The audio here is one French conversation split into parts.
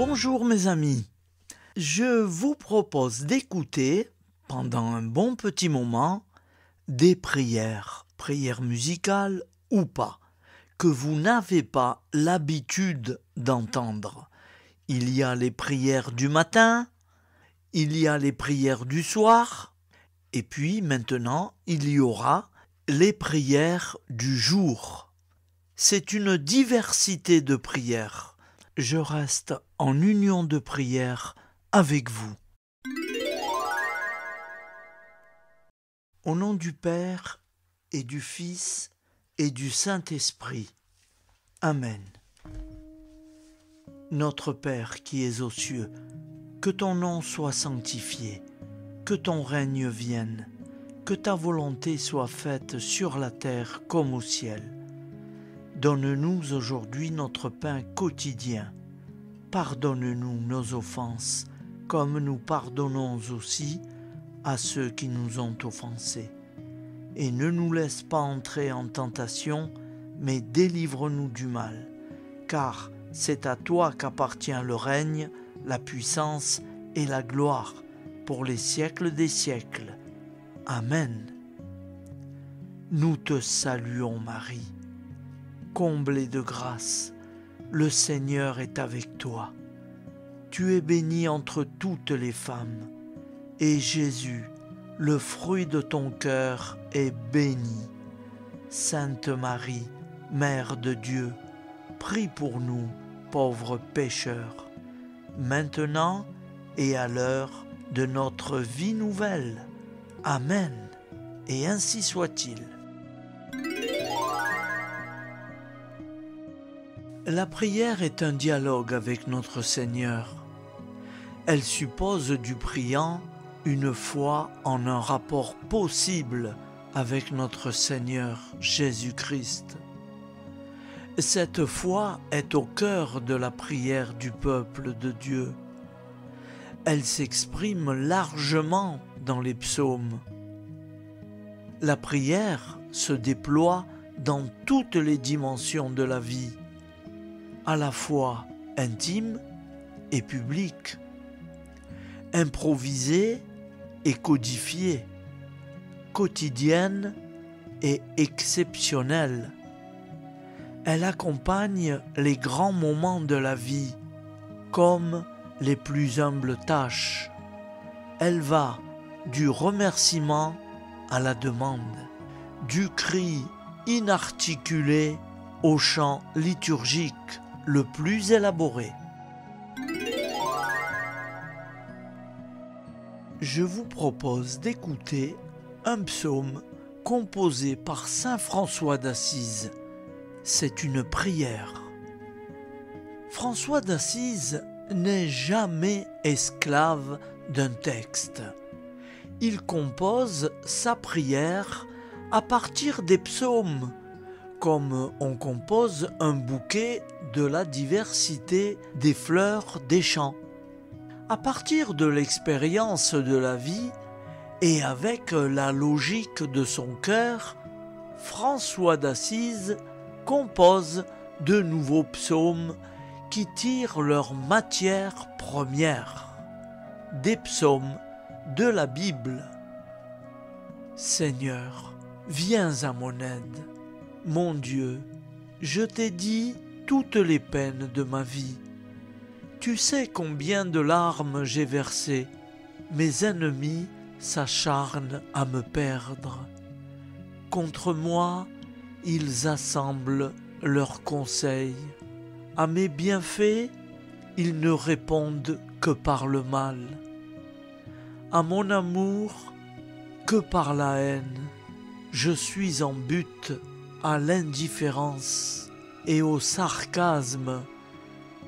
Bonjour mes amis, je vous propose d'écouter, pendant un bon petit moment, des prières musicales ou pas, que vous n'avez pas l'habitude d'entendre. Il y a les prières du matin, il y a les prières du soir, et puis maintenant il y aura les prières du jour. C'est une diversité de prières. Je reste en union de prière avec vous. Au nom du Père et du Fils et du Saint-Esprit. Amen. Notre Père qui es aux cieux, que ton nom soit sanctifié, que ton règne vienne, que ta volonté soit faite sur la terre comme au ciel. Donne-nous aujourd'hui notre pain quotidien. Pardonne-nous nos offenses, comme nous pardonnons aussi à ceux qui nous ont offensés. Et ne nous laisse pas entrer en tentation, mais délivre-nous du mal. Car c'est à toi qu'appartient le règne, la puissance et la gloire, pour les siècles des siècles. Amen. Nous te saluons, Marie. Comblée de grâce, le Seigneur est avec toi. Tu es bénie entre toutes les femmes, et Jésus, le fruit de ton cœur, est béni. Sainte Marie, Mère de Dieu, prie pour nous, pauvres pécheurs, maintenant et à l'heure de notre vie nouvelle. Amen. Et ainsi soit-il. La prière est un dialogue avec notre Seigneur. Elle suppose du priant une foi en un rapport possible avec notre Seigneur Jésus-Christ. Cette foi est au cœur de la prière du peuple de Dieu. Elle s'exprime largement dans les psaumes. La prière se déploie dans toutes les dimensions de la vie, à la fois intime et publique, improvisée et codifiée, quotidienne et exceptionnelle. Elle accompagne les grands moments de la vie, comme les plus humbles tâches. Elle va du remerciement à la demande, du cri inarticulé au chant liturgique le plus élaboré. Je vous propose d'écouter un psaume composé par saint François d'Assise. C'est une prière. François d'Assise n'est jamais esclave d'un texte. Il compose sa prière à partir des psaumes, comme on compose un bouquet de la diversité des fleurs des champs. À partir de l'expérience de la vie et avec la logique de son cœur, François d'Assise compose de nouveaux psaumes qui tirent leur matière première, des psaumes de la Bible. Seigneur, viens à mon aide. Mon Dieu, je t'ai dit toutes les peines de ma vie. Tu sais combien de larmes j'ai versées. Mes ennemis s'acharnent à me perdre. Contre moi, ils assemblent leurs conseils. À mes bienfaits, ils ne répondent que par le mal. À mon amour, que par la haine. Je suis en butte à l'indifférence et au sarcasme,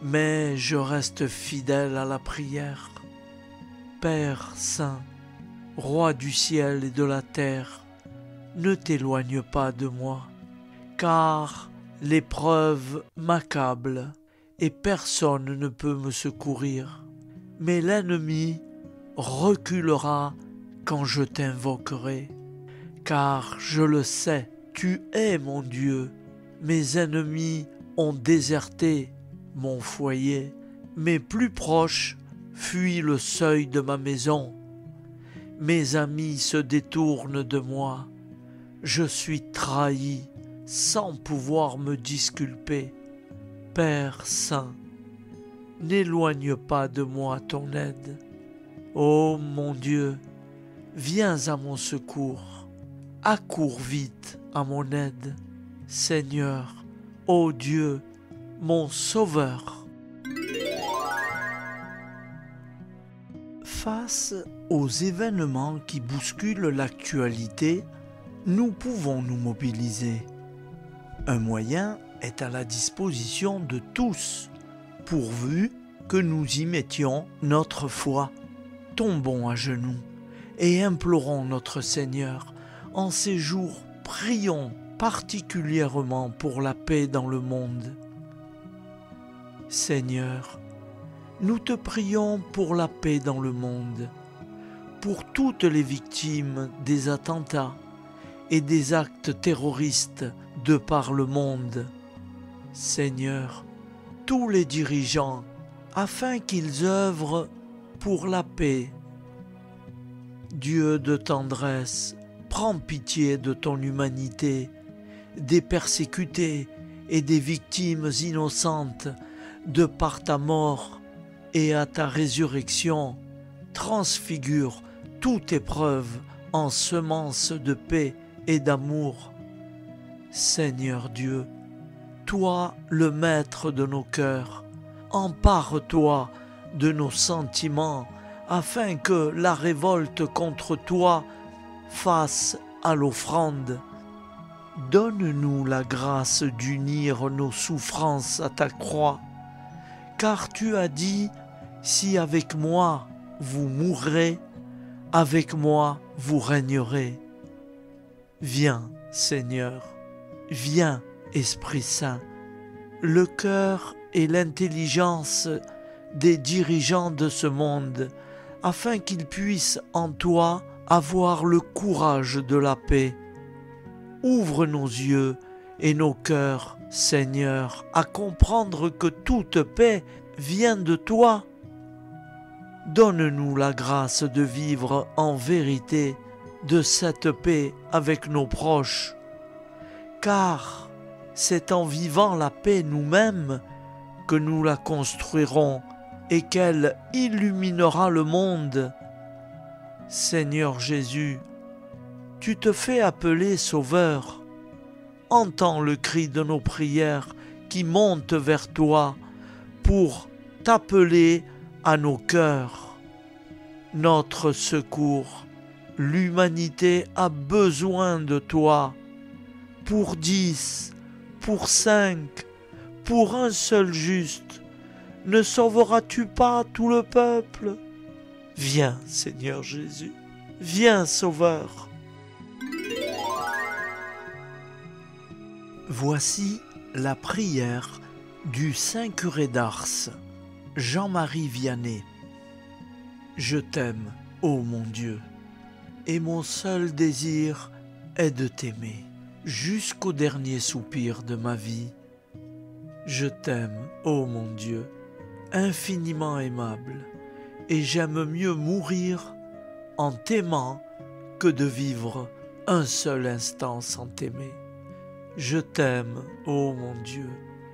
mais je reste fidèle à la prière. Père saint, roi du ciel et de la terre, ne t'éloigne pas de moi, car l'épreuve m'accable et personne ne peut me secourir. Mais l'ennemi reculera quand je t'invoquerai, car je le sais, tu es mon Dieu. Mes ennemis ont déserté mon foyer, Mes plus proches fuient le seuil de ma maison. Mes amis se détournent de moi. Je suis trahi sans pouvoir me disculper. Père saint, n'éloigne pas de moi ton aide. Ô mon Dieu, viens à mon secours. Accours vite à mon aide. Seigneur, ô Dieu, mon Sauveur. Face aux événements qui bousculent l'actualité, nous pouvons nous mobiliser. Un moyen est à la disposition de tous, pourvu que nous y mettions notre foi. Tombons à genoux et implorons notre Seigneur. En ces jours, prions particulièrement pour la paix dans le monde. Seigneur, nous te prions pour la paix dans le monde, pour toutes les victimes des attentats et des actes terroristes de par le monde. Seigneur, tous les dirigeants, afin qu'ils œuvrent pour la paix. Dieu de tendresse, prends pitié de ton humanité, des persécutés et des victimes innocentes de par ta mort, et à ta résurrection, transfigure toute épreuve en semence de paix et d'amour. Seigneur Dieu, toi le maître de nos cœurs, empare-toi de nos sentiments afin que la révolte contre toi fasse à l'offrande. Donne-nous la grâce d'unir nos souffrances à ta croix, car tu as dit, si avec moi vous mourrez, avec moi vous régnerez. Viens, Seigneur, viens, Esprit Saint, le cœur et l'intelligence des dirigeants de ce monde, afin qu'ils puissent en toi avoir le courage de la paix. Ouvre nos yeux et nos cœurs, Seigneur, à comprendre que toute paix vient de toi. Donne-nous la grâce de vivre en vérité de cette paix avec nos proches, car c'est en vivant la paix nous-mêmes que nous la construirons et qu'elle illuminera le monde. Seigneur Jésus, tu te fais appeler Sauveur. Entends le cri de nos prières qui montent vers toi pour t'appeler à nos cœurs. Notre secours, l'humanité a besoin de toi. Pour 10, pour 5, pour un seul juste, ne sauveras-tu pas tout le peuple? Viens, Seigneur Jésus, viens, Sauveur. Voici la prière du Saint curé d'Ars, Jean-Marie Vianney. Je t'aime, ô mon Dieu, et mon seul désir est de t'aimer jusqu'au dernier soupir de ma vie. Je t'aime, ô mon Dieu, infiniment aimable, et j'aime mieux mourir en t'aimant que de vivre un seul instant sans t'aimer. Je t'aime, ô mon Dieu,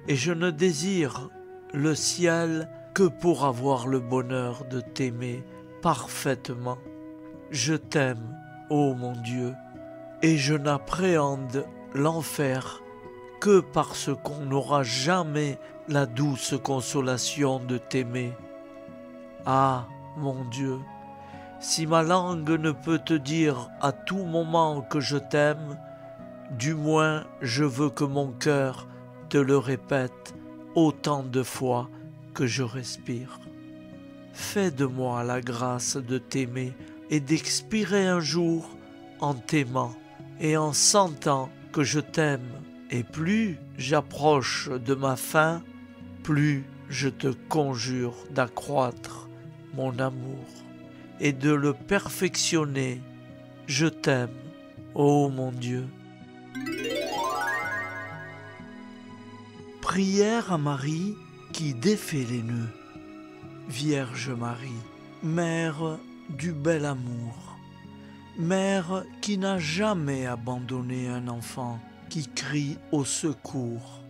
et je ne désire le ciel que pour avoir le bonheur de t'aimer parfaitement. Je t'aime, ô mon Dieu, et je n'appréhende l'enfer que parce qu'on n'aura jamais la douce consolation de t'aimer. Ah, mon Dieu, si ma langue ne peut te dire à tout moment que je t'aime, du moins je veux que mon cœur te le répète autant de fois que je respire. Fais de moi la grâce de t'aimer et d'expirer un jour en t'aimant et en sentant que je t'aime. Et plus j'approche de ma fin, plus je te conjure d'accroître mon amour et de le perfectionner. Je t'aime, ô mon Dieu. Prière à Marie qui défait les nœuds. Vierge Marie, Mère du bel amour, Mère qui n'a jamais abandonné un enfant qui crie au secours,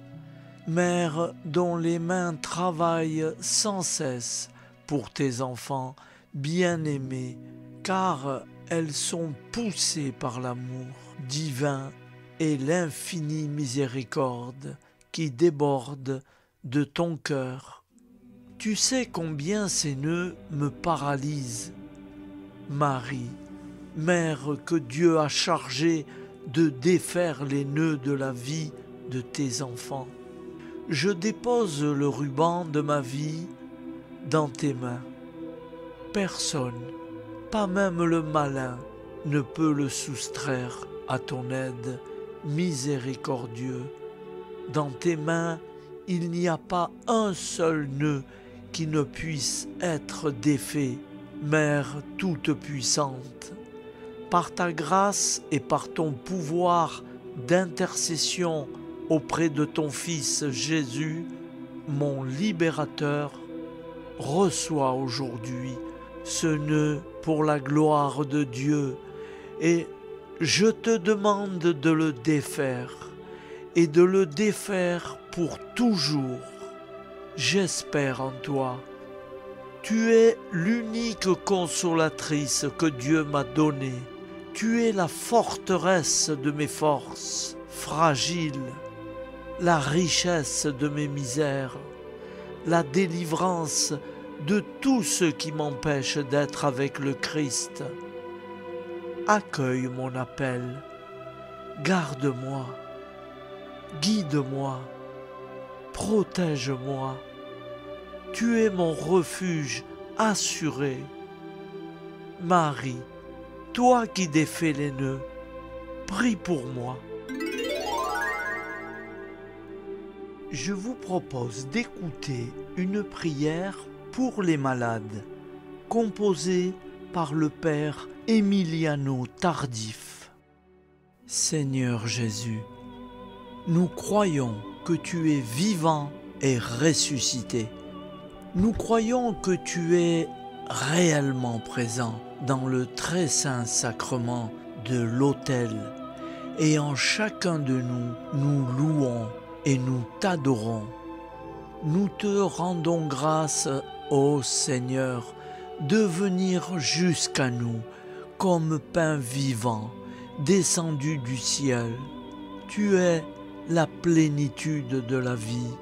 Mère dont les mains travaillent sans cesse pour tes enfants bien-aimés, car elles sont poussées par l'amour divin et l'infinie miséricorde qui déborde de ton cœur. Tu sais combien ces nœuds me paralysent. Marie, Mère que Dieu a chargée de défaire les nœuds de la vie de tes enfants, je dépose le ruban de ma vie dans tes mains. Personne, pas même le malin, ne peut le soustraire à ton aide, miséricordieux. Dans tes mains, il n'y a pas un seul nœud qui ne puisse être défait, Mère toute-puissante. Par ta grâce et par ton pouvoir d'intercession auprès de ton Fils Jésus, mon libérateur, reçois aujourd'hui ce nœud pour la gloire de Dieu et je te demande de le défaire et de le défaire pour toujours. J'espère en toi. Tu es l'unique consolatrice que Dieu m'a donnée. Tu es la forteresse de mes forces fragiles, la richesse de mes misères, la délivrance de tout ce qui m'empêche d'être avec le Christ. Accueille mon appel, garde-moi, guide-moi, protège-moi. Tu es mon refuge assuré. Marie, toi qui défais les nœuds, prie pour moi. Je vous propose d'écouter une prière pour les malades, composée par le Père Emiliano Tardif. Seigneur Jésus, nous croyons que tu es vivant et ressuscité. Nous croyons que tu es réellement présent dans le très saint sacrement de l'autel et en chacun de nous, nous louons et nous t'adorons. Nous te rendons grâce, ô Seigneur, de venir jusqu'à nous comme pain vivant descendu du ciel. Tu es la plénitude de la vie.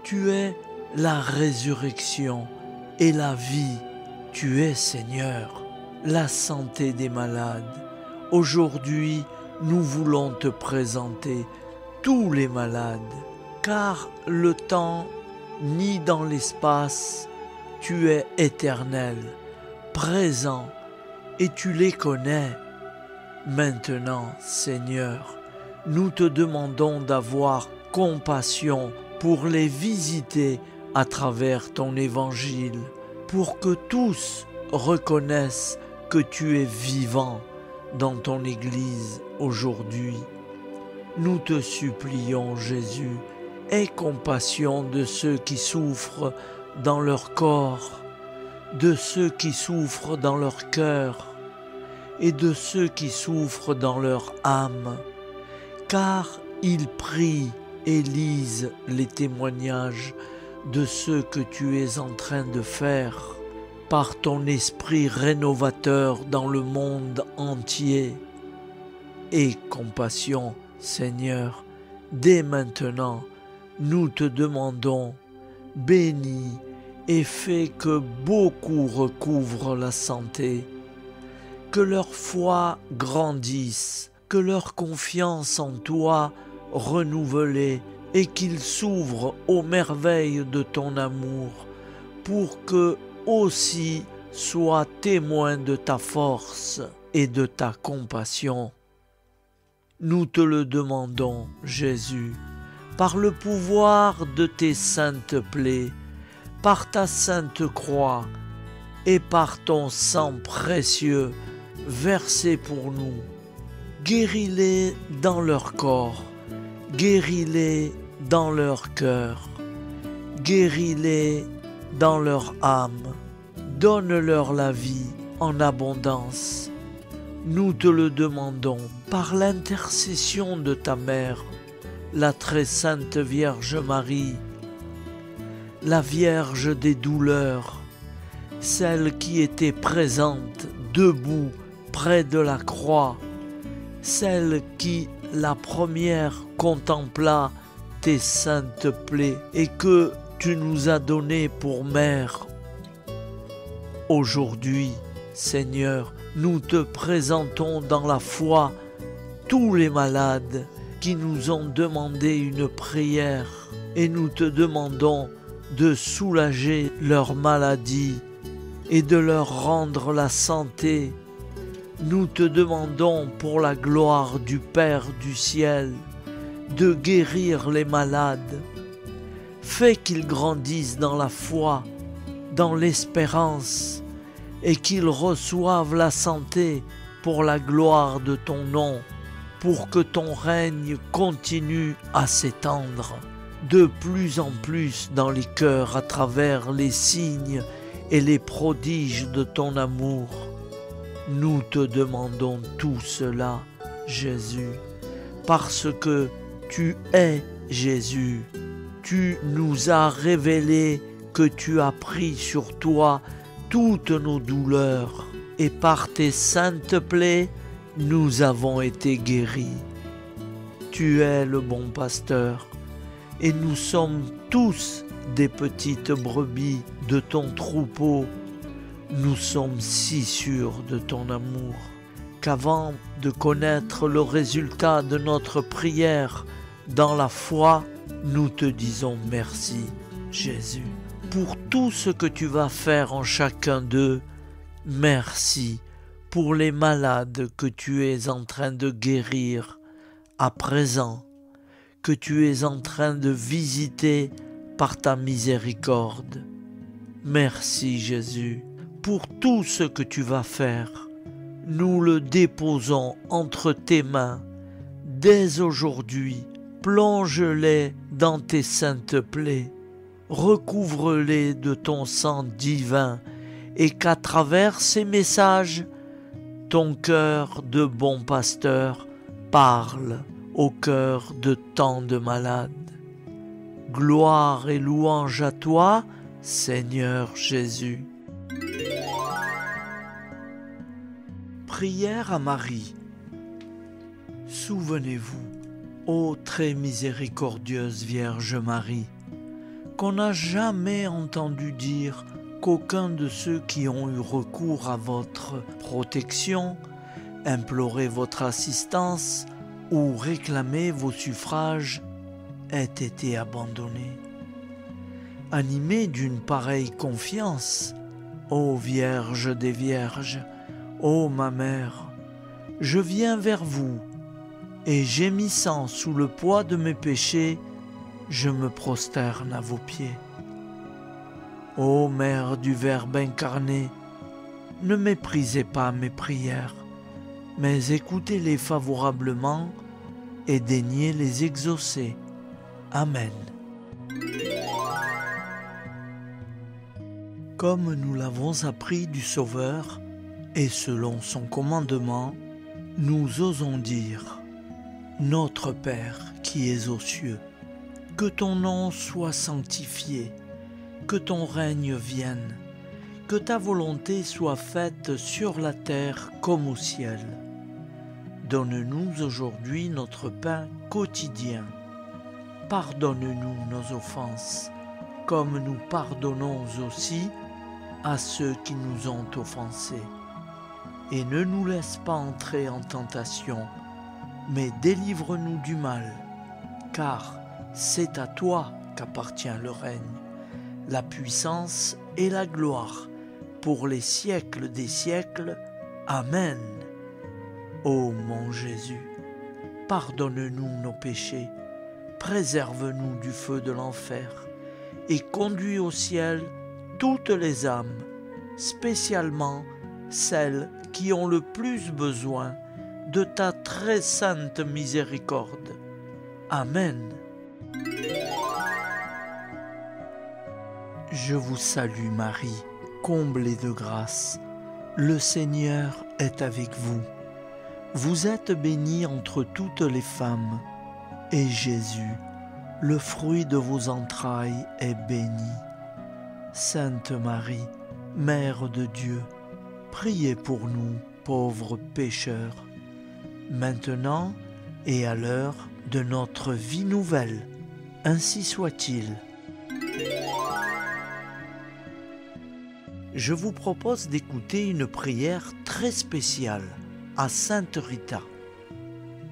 Tu es la résurrection et la vie. Tu es, Seigneur, la santé des malades. Aujourd'hui, nous voulons te présenter tous les malades, car le temps ni dans l'espace, tu es éternel, présent, et tu les connais. Maintenant, Seigneur, nous te demandons d'avoir compassion pour les visiter à travers ton évangile, pour que tous reconnaissent que tu es vivant dans ton Église aujourd'hui. Nous te supplions, Jésus, aie compassion de ceux qui souffrent dans leur corps, de ceux qui souffrent dans leur cœur et de ceux qui souffrent dans leur âme, car ils prient et lisent les témoignages de ce que tu es en train de faire par ton esprit rénovateur dans le monde entier. Aie compassion, Seigneur, dès maintenant, nous te demandons, bénis et fais que beaucoup recouvrent la santé, que leur foi grandisse, que leur confiance en toi renouvelée et qu'ils s'ouvrent aux merveilles de ton amour pour que aussi soient témoins de ta force et de ta compassion. Nous te le demandons, Jésus, par le pouvoir de tes saintes plaies, par ta sainte croix et par ton sang précieux versé pour nous. Guéris-les dans leur corps, guéris-les dans leur cœur, guéris-les dans leur âme. Donne-leur la vie en abondance. Nous te le demandons par l'intercession de ta mère, la très sainte Vierge Marie, la Vierge des douleurs, celle qui était présente, debout, près de la croix, celle qui, la première, contempla tes saintes plaies et que tu nous as données pour mère. Aujourd'hui, Seigneur, nous te présentons dans la foi tous les malades qui nous ont demandé une prière et nous te demandons de soulager leur maladie et de leur rendre la santé. Nous te demandons pour la gloire du Père du ciel de guérir les malades. Fais qu'ils grandissent dans la foi, dans l'espérance et qu'ils reçoivent la santé pour la gloire de ton nom, pour que ton règne continue à s'étendre de plus en plus dans les cœurs à travers les signes et les prodiges de ton amour. Nous te demandons tout cela, Jésus, parce que tu es Jésus. Tu nous as révélé que tu as pris sur toi toutes nos douleurs et par tes saintes plaies, nous avons été guéris. Tu es le bon pasteur et nous sommes tous des petites brebis de ton troupeau. Nous sommes si sûrs de ton amour qu'avant de connaître le résultat de notre prière dans la foi, nous te disons merci, Jésus, pour tout ce que tu vas faire en chacun d'eux. Merci pour les malades que tu es en train de guérir à présent, que tu es en train de visiter par ta miséricorde. Merci Jésus pour tout ce que tu vas faire. Nous le déposons entre tes mains dès aujourd'hui. Plonge-les dans tes saintes plaies, recouvre-les de ton sang divin et qu'à travers ces messages, ton cœur de bon pasteur parle au cœur de tant de malades. Gloire et louange à toi, Seigneur Jésus. Prière à Marie. Souvenez-vous, ô très miséricordieuse Vierge Marie, qu'on n'a jamais entendu dire qu'aucun de ceux qui ont eu recours à votre protection, imploré votre assistance ou réclamé vos suffrages ait été abandonné. Animé d'une pareille confiance, ô Vierge des Vierges, ô ma mère, je viens vers vous, et gémissant sous le poids de mes péchés, je me prosterne à vos pieds. Ô Mère du Verbe incarné, ne méprisez pas mes prières, mais écoutez-les favorablement et daignez les exaucer. Amen. Comme nous l'avons appris du Sauveur, et selon son commandement, nous osons dire: Notre Père qui es aux cieux, que ton nom soit sanctifié, que ton règne vienne, que ta volonté soit faite sur la terre comme au ciel. Donne-nous aujourd'hui notre pain quotidien. Pardonne-nous nos offenses, comme nous pardonnons aussi à ceux qui nous ont offensés. Et ne nous laisse pas entrer en tentation, mais délivre-nous du mal, car c'est à toi qu'appartient le règne, la puissance et la gloire, pour les siècles des siècles. Amen. Ô mon Jésus, pardonne-nous nos péchés, préserve-nous du feu de l'enfer, et conduis au ciel toutes les âmes, spécialement celles qui ont le plus besoin de ta très sainte miséricorde. Amen. Je vous salue Marie, comblée de grâce. Le Seigneur est avec vous. Vous êtes bénie entre toutes les femmes, et Jésus, le fruit de vos entrailles, est béni. Sainte Marie, Mère de Dieu, priez pour nous, pauvres pécheurs, maintenant et à l'heure de notre vie nouvelle. Ainsi soit-il. Je vous propose d'écouter une prière très spéciale à Sainte Rita.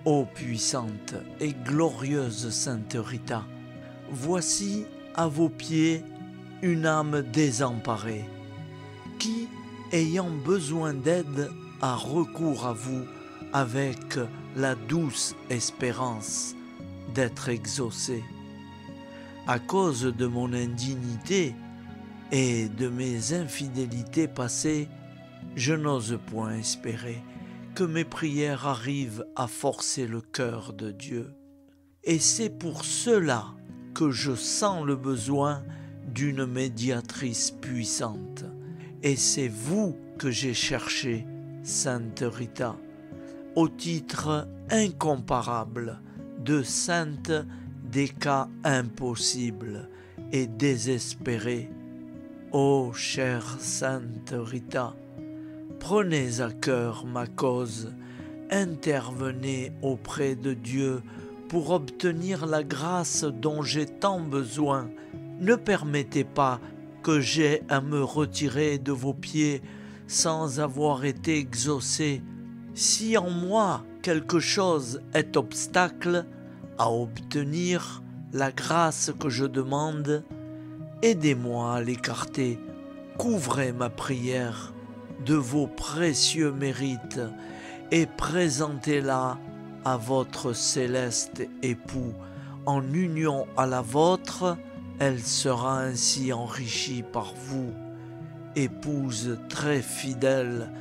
Ô puissante et glorieuse Sainte Rita, voici à vos pieds une âme désemparée, qui, ayant besoin d'aide, a recours à vous avec la douce espérance d'être exaucée. À cause de mon indignité et de mes infidélités passées, je n'ose point espérer que mes prières arrivent à forcer le cœur de Dieu. Et c'est pour cela que je sens le besoin d'une médiatrice puissante. Et c'est vous que j'ai cherché, Sainte Rita, au titre incomparable de sainte des cas impossibles et désespérés. Ô chère Sainte Rita, prenez à cœur ma cause, intervenez auprès de Dieu pour obtenir la grâce dont j'ai tant besoin. Ne permettez pas que j'aie à me retirer de vos pieds sans avoir été exaucé. Si en moi quelque chose est obstacle à obtenir la grâce que je demande, aidez-moi à l'écarter, couvrez ma prière de vos précieux mérites et présentez-la à votre céleste époux. En union à la vôtre, elle sera ainsi enrichie par vous. Épouse très fidèle,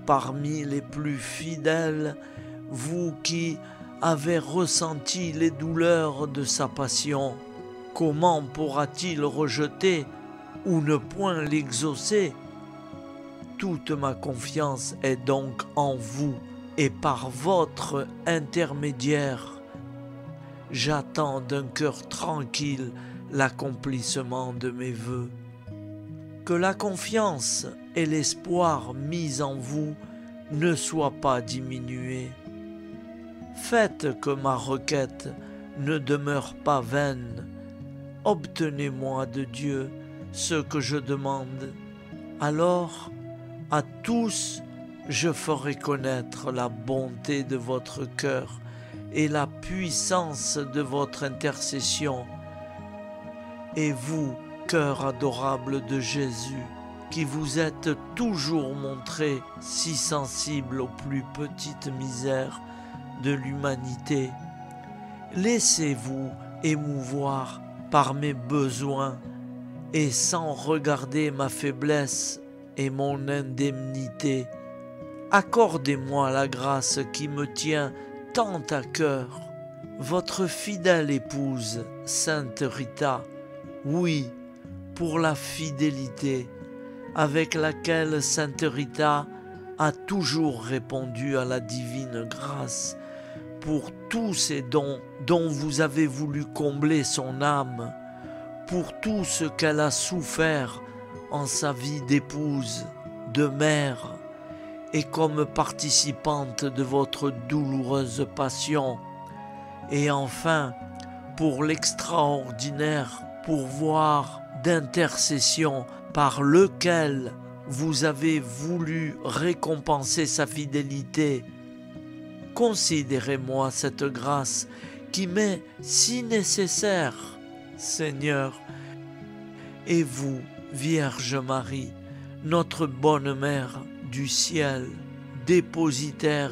parmi les plus fidèles, vous qui avez ressenti les douleurs de sa passion, comment pourra-t-il rejeter ou ne point l'exaucer? Toute ma confiance est donc en vous, et par votre intermédiaire, j'attends d'un cœur tranquille l'accomplissement de mes vœux. Que la confiance et l'espoir mis en vous ne soient pas diminués. Faites que ma requête ne demeure pas vaine. Obtenez-moi de Dieu ce que je demande. Alors, à tous, je ferai connaître la bonté de votre cœur et la puissance de votre intercession. Et vous, cœur adorable de Jésus, qui vous êtes toujours montré si sensible aux plus petites misères de l'humanité, laissez-vous émouvoir par mes besoins et sans regarder ma faiblesse et mon indemnité, accordez-moi la grâce qui me tient tant à cœur. Votre fidèle épouse, Sainte Rita, oui, pour la fidélité avec laquelle Sainte Rita a toujours répondu à la divine grâce, pour tous ces dons dont vous avez voulu combler son âme, pour tout ce qu'elle a souffert en sa vie d'épouse, de mère, et comme participante de votre douloureuse passion, et enfin pour l'extraordinaire pourvoir d'intercession par lequel vous avez voulu récompenser sa fidélité. Considérez-moi cette grâce qui m'est si nécessaire, Seigneur. Et vous, Vierge Marie, notre bonne Mère du ciel, dépositaire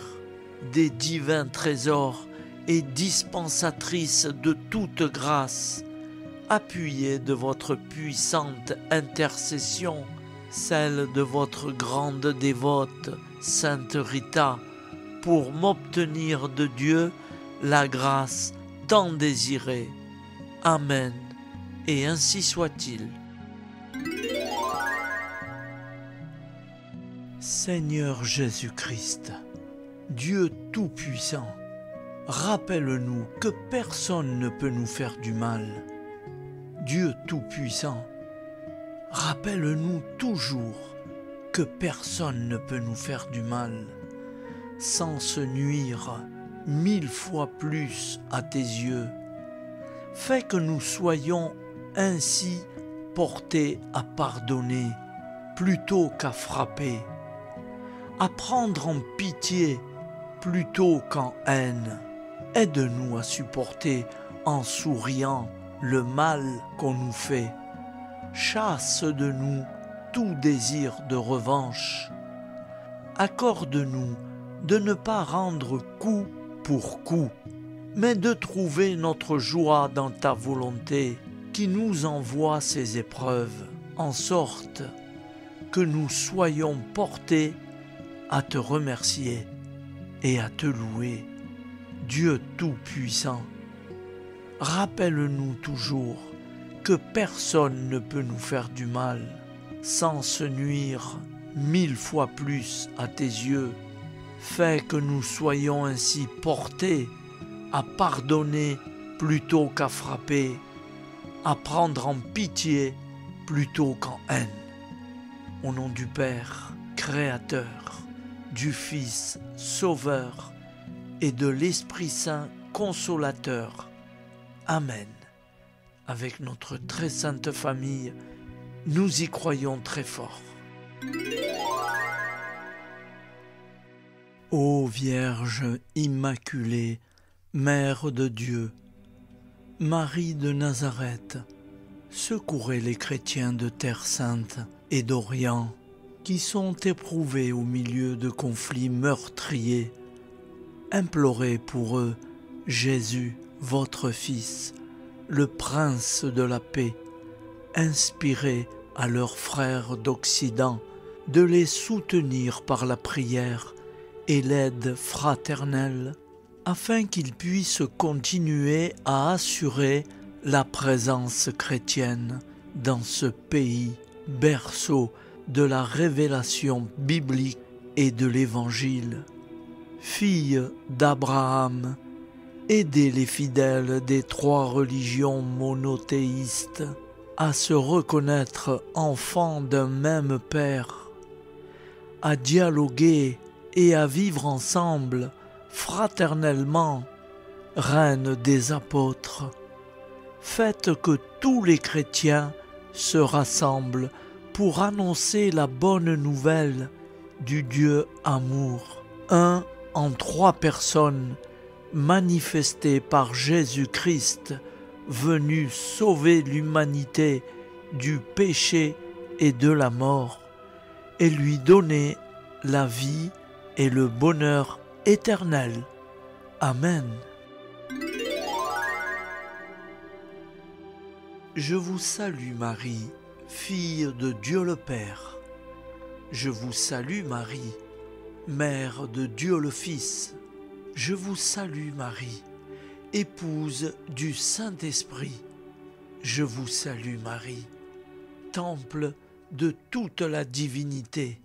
des divins trésors et dispensatrice de toute grâce, appuyez de votre puissante intercession celle de votre grande dévote, Sainte Rita, pour m'obtenir de Dieu la grâce tant désirée. Amen. Et ainsi soit-il. Seigneur Jésus-Christ, Dieu Tout-Puissant, rappelle-nous que personne ne peut nous faire du mal. Dieu Tout-Puissant, rappelle-nous toujours que personne ne peut nous faire du mal sans se nuire 1000 fois plus à tes yeux. Fais que nous soyons ainsi portés à pardonner plutôt qu'à frapper, à prendre en pitié plutôt qu'en haine. Aide-nous à supporter en souriant le mal qu'on nous fait. Chasse de nous tout désir de revanche. Accorde-nous de ne pas rendre coup pour coup, mais de trouver notre joie dans ta volonté qui nous envoie ces épreuves, en sorte que nous soyons portés à te remercier et à te louer. Dieu Tout-Puissant, rappelle-nous toujours que personne ne peut nous faire du mal sans se nuire 1000 fois plus à tes yeux. Fais que nous soyons ainsi portés à pardonner plutôt qu'à frapper, à prendre en pitié plutôt qu'en haine. Au nom du Père, Créateur, du Fils, Sauveur, et de l'Esprit Saint, Consolateur. Amen. Avec notre très sainte famille, nous y croyons très fort. Ô Vierge Immaculée, Mère de Dieu, Marie de Nazareth, secourez les chrétiens de Terre Sainte et d'Orient qui sont éprouvés au milieu de conflits meurtriers. Implorez pour eux Jésus, votre Fils, le Prince de la paix. Inspirez à leurs frères d'Occident de les soutenir par la prière et l'aide fraternelle, afin qu'ils puissent continuer à assurer la présence chrétienne dans ce pays, berceau de la révélation biblique et de l'Évangile. Fille d'Abraham, aidez les fidèles des 3 religions monothéistes à se reconnaître enfants d'un même Père, à dialoguer et à vivre ensemble fraternellement, reine des apôtres. Faites que tous les chrétiens se rassemblent pour annoncer la bonne nouvelle du Dieu amour, un en 3 personnes, manifestées par Jésus-Christ, venu sauver l'humanité du péché et de la mort, et lui donner la vie et le bonheur éternel. Amen. Je vous salue Marie, fille de Dieu le Père. Je vous salue Marie, Mère de Dieu le Fils. Je vous salue Marie, épouse du Saint-Esprit. Je vous salue Marie, temple de toute la divinité.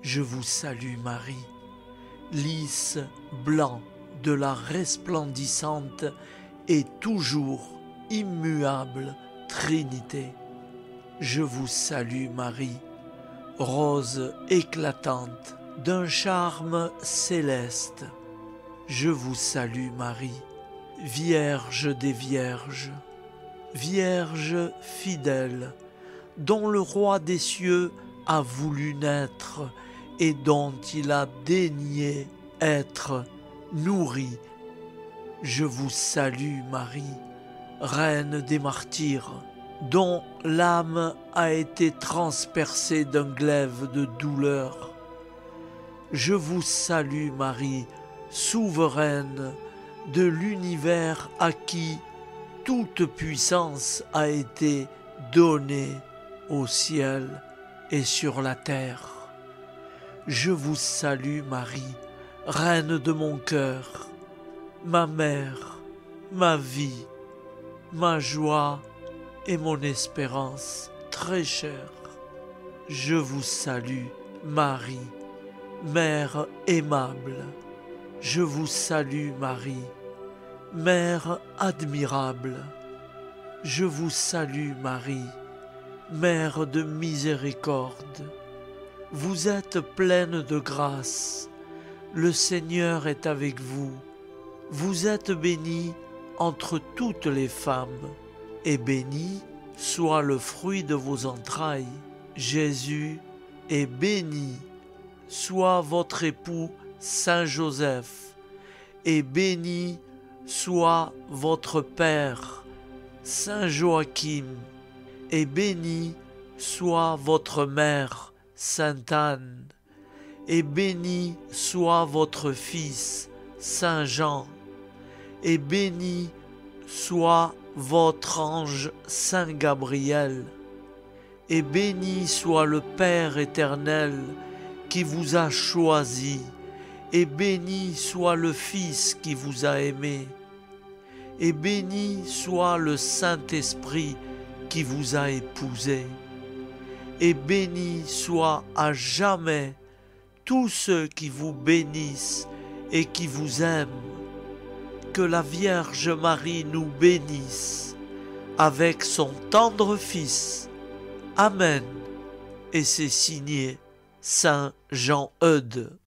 Je vous salue Marie, lys blanc de la resplendissante et toujours immuable Trinité. Je vous salue Marie, rose éclatante d'un charme céleste. Je vous salue Marie, Vierge des Vierges, Vierge fidèle, dont le Roi des cieux a voulu naître et dont il a daigné être nourri. Je vous salue Marie, Reine des martyrs, dont l'âme a été transpercée d'un glaive de douleur. Je vous salue Marie, souveraine de l'univers à qui toute puissance a été donnée au ciel et sur la terre. Je vous salue Marie, Reine de mon cœur, ma mère, ma vie, ma joie et mon espérance très chère. Je vous salue Marie, Mère aimable, je vous salue Marie. Mère admirable, je vous salue Marie. Mère de miséricorde, vous êtes pleine de grâce. Le Seigneur est avec vous. Vous êtes bénie entre toutes les femmes, et béni soit le fruit de vos entrailles. Jésus est béni. Soit votre époux Saint Joseph, et béni soit votre Père Saint Joachim, et béni soit votre mère Sainte Anne, et béni soit votre fils Saint Jean, et béni soit votre ange Saint Gabriel, et béni soit le Père éternel qui vous a choisi, et béni soit le Fils qui vous a aimé, et béni soit le Saint-Esprit qui vous a épousé, et béni soit à jamais tous ceux qui vous bénissent et qui vous aiment. Que la Vierge Marie nous bénisse avec son tendre Fils. Amen. Et c'est signé Saint Jean Eudes.